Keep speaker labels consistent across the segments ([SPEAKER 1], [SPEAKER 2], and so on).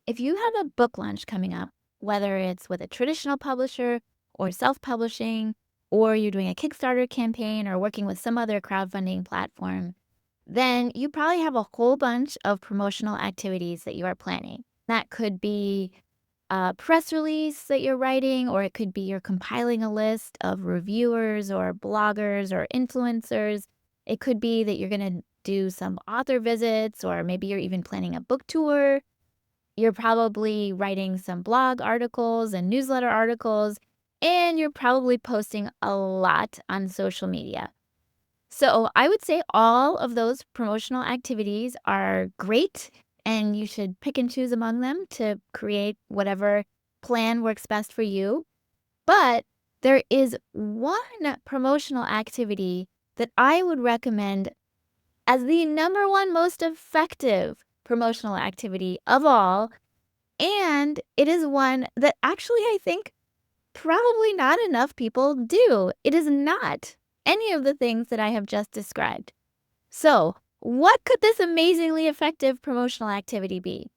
[SPEAKER 1] if you have a book launch coming up, whether it's with a traditional publisher or self-publishing, or you're doing a Kickstarter campaign or working with some other crowdfunding platform, then you probably have a whole bunch of promotional activities that you are planning. That could be a press release that you're writing, or it could be you're compiling a list of reviewers or bloggers or influencers. It could be that you're going to do some author visits, or maybe you're even planning a book tour. You're probably writing some blog articles and newsletter articles, and you're probably posting a lot on social media. So I would say all of those promotional activities are great, and you should pick and choose among them to create whatever plan works best for you. But there is one promotional activity that I would recommend as the number one most effective promotional activity of all. And it is one that actually I think probably not enough people do. It is not any of the things that I have just described. So, what could this amazingly effective promotional activity be?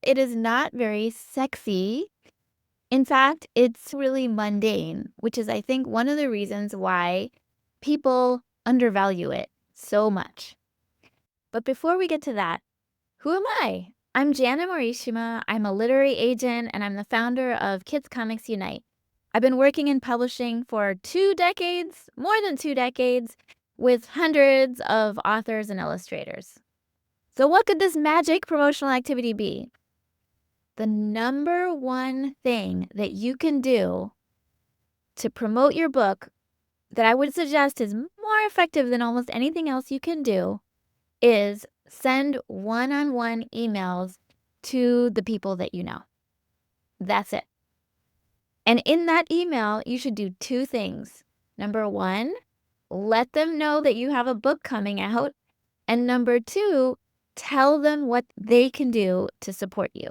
[SPEAKER 1] It is not very sexy. In fact, it's really mundane, which is, I think, one of the reasons why people undervalue it so much. But before we get to that, who am I? I'm Janna Morishima. I'm a literary agent, and I'm the founder of Kids Comics Unite. I've been working in publishing for 2 decades, more than 2 decades, with hundreds of authors and illustrators. So what could this magic promotional activity be? The number one thing that you can do to promote your book that I would suggest is more effective than almost anything else you can do is send one-on-one emails to the people that you know. That's it. And in that email, you should do 2 things. Number 1, let them know that you have a book coming out. And number 2, tell them what they can do to support you.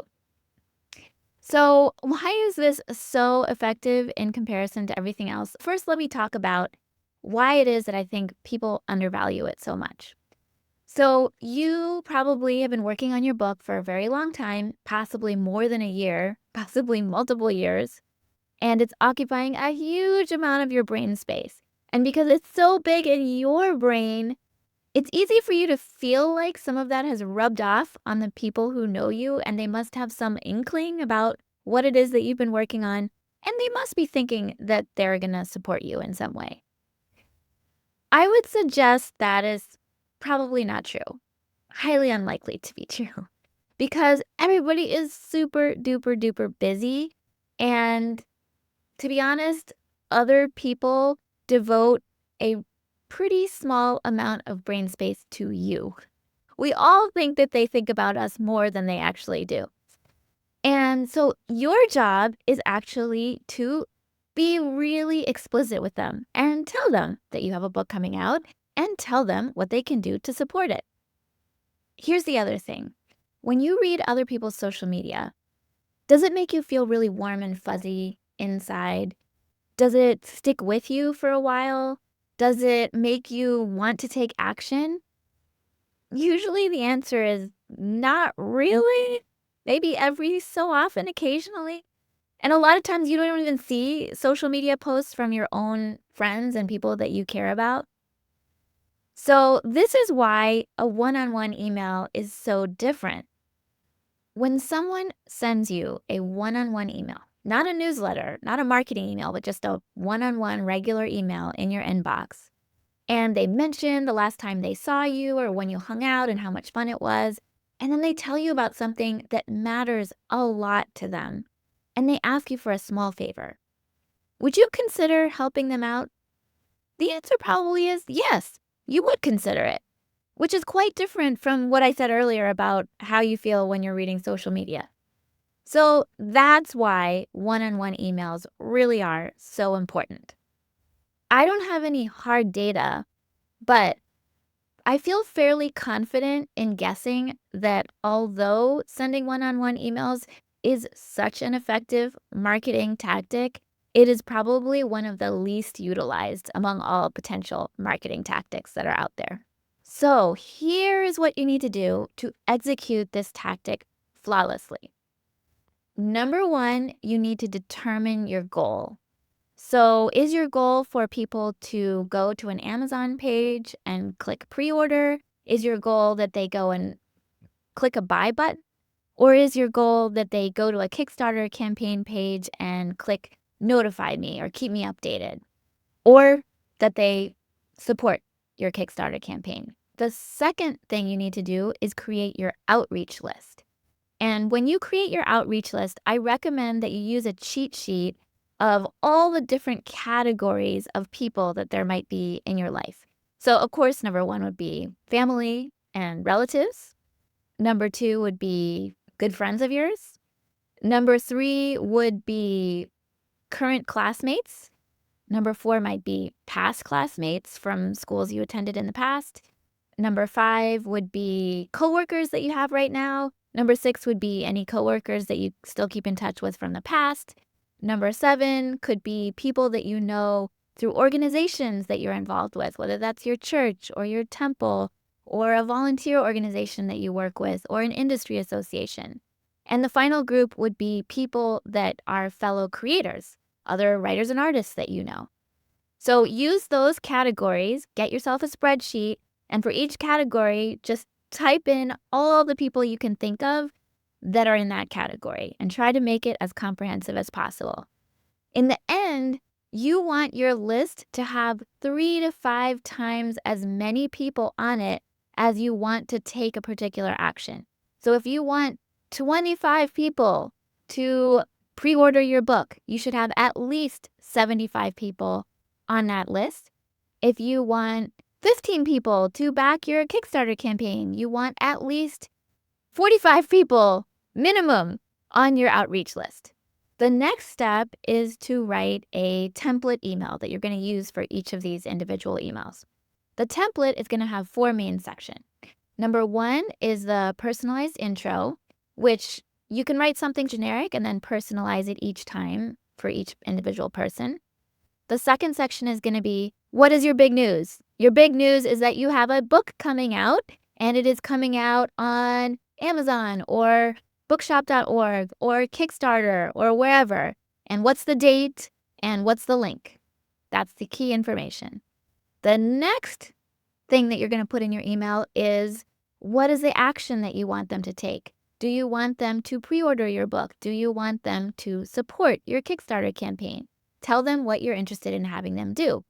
[SPEAKER 1] So why is this so effective in comparison to everything else? First, let me talk about why it is that I think people undervalue it so much. So you probably have been working on your book for a very long time, possibly more than a year, possibly multiple years, and it's occupying a huge amount of your brain space. And because it's so big in your brain, it's easy for you to feel like some of that has rubbed off on the people who know you, and they must have some inkling about what it is that you've been working on, and they must be thinking that they're going to support you in some way. I would suggest that is probably not true. Highly unlikely to be true because everybody is super duper duper busy. And to be honest, other people devote a pretty small amount of brain space to you. We all think that they think about us more than they actually do. And so your job is actually to be really explicit with them and tell them that you have a book coming out and tell them what they can do to support it. Here's the other thing. When you read other people's social media, does it make you feel really warm and fuzzy inside? Does it stick with you for a while? Does it make you want to take action? Usually the answer is not really. Maybe every so often, occasionally. And a lot of times you don't even see social media posts from your own friends and people that you care about. So this is why a one-on-one email is so different. When someone sends you a one-on-one email, not a newsletter, not a marketing email, but just a one-on-one regular email in your inbox, and they mention the last time they saw you or when you hung out and how much fun it was, and then they tell you about something that matters a lot to them, and they ask you for a small favor, would you consider helping them out? The answer probably is yes, you would consider it, which is quite different from what I said earlier about how you feel when you're reading social media. So that's why one-on-one emails really are so important. I don't have any hard data, but I feel fairly confident in guessing that although sending one-on-one emails is such an effective marketing tactic, it is probably one of the least utilized among all potential marketing tactics that are out there. So here is what you need to do to execute this tactic flawlessly. Number one, you need to determine your goal. So, is your goal for people to go to an Amazon page and click pre-order? Is your goal that they go and click a buy button? Or is your goal that they go to a Kickstarter campaign page and click notify me or keep me updated? Or that they support your Kickstarter campaign? The second thing you need to do is create your outreach list. And when you create your outreach list, I recommend that you use a cheat sheet of all the different categories of people that there might be in your life. So, of course, number one would be family and relatives. Number two would be good friends of yours. Number three would be current classmates. Number four might be past classmates from schools you attended in the past. Number five would be coworkers that you have right now. Number six would be any coworkers that you still keep in touch with from the past. Number seven could be people that you know through organizations that you're involved with, whether that's your church or your temple or a volunteer organization that you work with or an industry association. And the final group would be people that are fellow creators, other writers and artists that you know. So use those categories, get yourself a spreadsheet, and for each category, just type in all the people you can think of that are in that category and try to make it as comprehensive as possible. In the end, you want your list to have 3 to 5 times as many people on it as you want to take a particular action. So if you want 25 people to pre-order your book, you should have at least 75 people on that list. If you want 15 people to back your Kickstarter campaign, you want at least 45 people minimum on your outreach list. The next step is to write a template email that you're going to use for each of these individual emails. The template is going to have 4 main sections. Number one is the personalized intro, which you can write something generic and then personalize it each time for each individual person. The second section is going to be, what is your big news? Your big news is that you have a book coming out, and it is coming out on Amazon or bookshop.org or Kickstarter or wherever. And what's the date and what's the link? That's the key information. The next thing that you're going to put in your email is, what is the action that you want them to take? Do you want them to pre-order your book? Do you want them to support your Kickstarter campaign? Tell them what you're interested in having them do.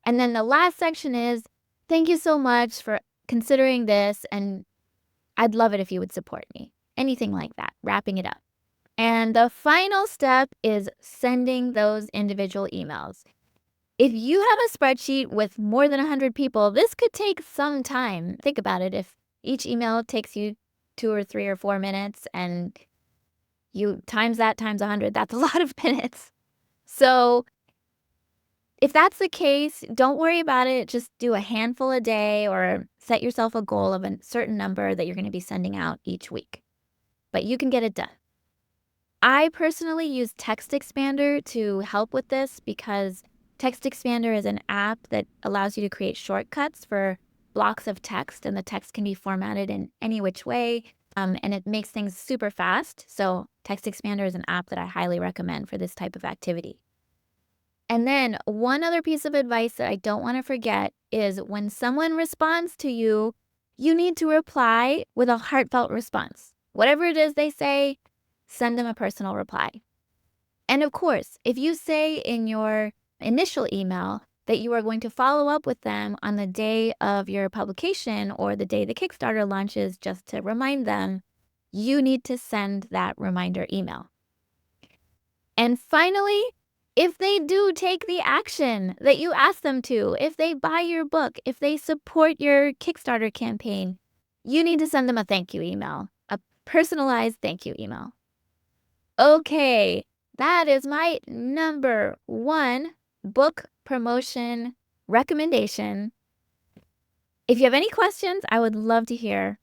[SPEAKER 1] And then the last section is, thank you so much for considering this, and I'd love it if you would support me. Anything like that, wrapping it up. And the final step is sending those individual emails. If you have a spreadsheet with more than 100 people, this could take some time. Think about it. If each email takes you 2 or 3 or 4 minutes and you times that times 100, that's a lot of minutes. So if that's the case, don't worry about it. Just do a handful a day or set yourself a goal of a certain number that you're going to be sending out each week. But you can get it done. I personally use Text Expander to help with this because Text Expander is an app that allows you to create shortcuts for blocks of text, and the text can be formatted in any which way, and it makes things super fast. So Text Expander is an app that I highly recommend for this type of activity. And then one other piece of advice that I don't want to forget is when someone responds to you, you need to reply with a heartfelt response. Whatever it is they say, send them a personal reply. And of course, if you say in your initial email that you are going to follow up with them on the day of your publication or the day the Kickstarter launches just to remind them, you need to send that reminder email. And finally, if they do take the action that you ask them to, if they buy your book, if they support your Kickstarter campaign, you need to send them a thank you email, a personalized thank you email. Okay, that is my number 1 book promotion recommendation. If you have any questions, I would love to hear